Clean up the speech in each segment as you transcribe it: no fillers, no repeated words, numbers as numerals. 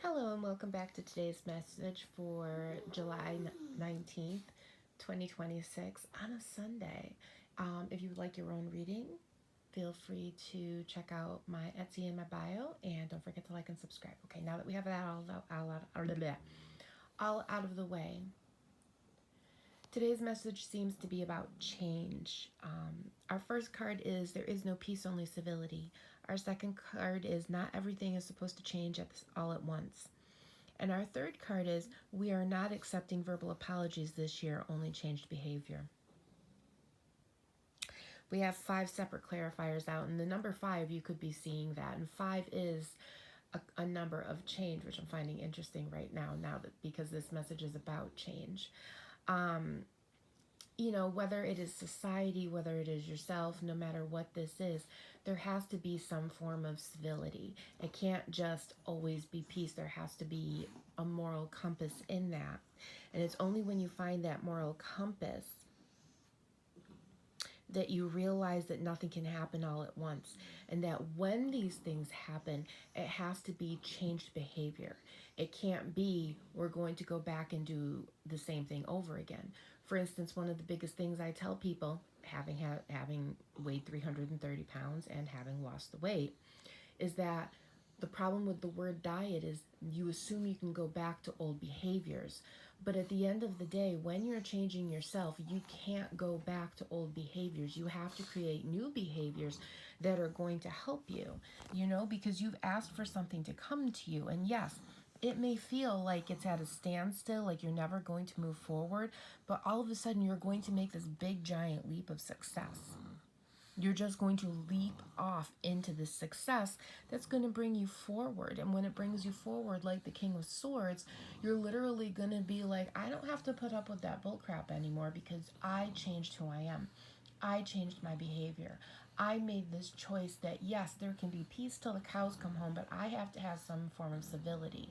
Hello and welcome back to today's message for July 19th, 2026 on a Sunday. If you would like your own reading, feel free to check out my Etsy in my bio and don't forget to like and subscribe. Okay, now that we have that all out of the way, today's message seems to be about change. Our first card is there is no peace, only civility. Our second card is not everything is supposed to change all at once. And our third card is we are not accepting verbal apologies this year, only changed behavior. We have 5 separate clarifiers out, and the number 5, you could be seeing that. And 5 is a number of change, which I'm finding interesting right now that because this message is about change. Whether it is society, whether it is yourself, no matter what this is, there has to be some form of civility. It can't just always be peace. There has to be a moral compass in that. And it's only when you find that moral compass that you realize that nothing can happen all at once. And that when these things happen, it has to be changed behavior. It can't be, we're going to go back and do the same thing over again. For instance, one of the biggest things I tell people, having weighed 330 pounds and having lost the weight, is that the problem with the word diet is you assume you can go back to old behaviors. But at the end of the day, when you're changing yourself, you can't go back to old behaviors. You have to create new behaviors that are going to help you, because you've asked for something to come to you. And yes, it may feel like it's at a standstill, like you're never going to move forward, but all of a sudden you're going to make this big giant leap of success. You're just going to leap off into this success that's going to bring you forward. And when it brings you forward, like the King of Swords, you're literally going to be like, I don't have to put up with that bullcrap anymore because I changed who I am. I changed my behavior. I made this choice that, yes, there can be peace till the cows come home, but I have to have some form of civility,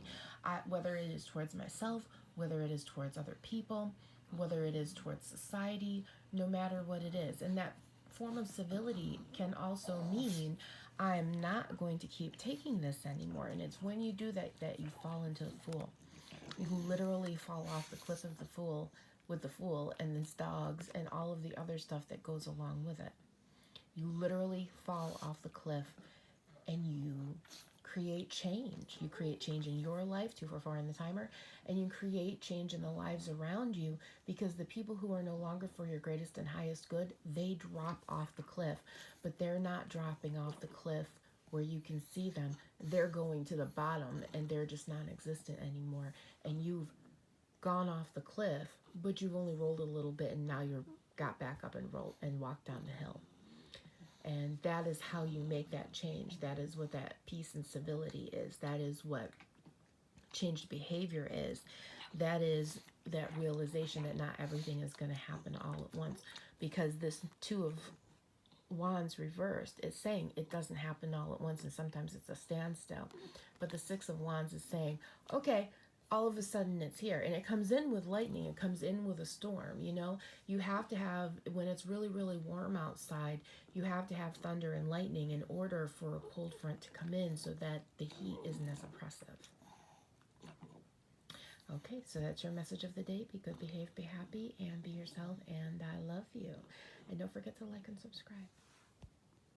whether it is towards myself, whether it is towards other people, whether it is towards society, no matter what it is. And that form of civility can also mean I'm not going to keep taking this anymore. And it's when you do that you fall into the fool. You literally fall off the cliff of the fool with the fool and his dogs and all of the other stuff that goes along with it. You literally fall off the cliff and you create change. You create change in your life, 244 in the timer, and you create change in the lives around you because the people who are no longer for your greatest and highest good, they drop off the cliff, but they're not dropping off the cliff where you can see them. They're going to the bottom and they're just non-existent anymore. And you've gone off the cliff, but you've only rolled a little bit and now you're got back up and rolled and walked down the hill. And that is how you make that change. That is what that peace and civility is. That is what changed behavior is. That is that realization that not everything is going to happen all at once. Because this 2 of Wands reversed is saying it doesn't happen all at once, and sometimes it's a standstill. But the 6 of Wands is saying, okay, all of a sudden it's here, and it comes in with lightning, it comes in with a storm. You have to have, when it's really really warm outside, you have to have thunder and lightning in order for a cold front to come in so that the heat isn't as oppressive. Okay, so that's your message of the day. Be good, behave, be happy, and be yourself, and I love you. And don't forget to like and subscribe.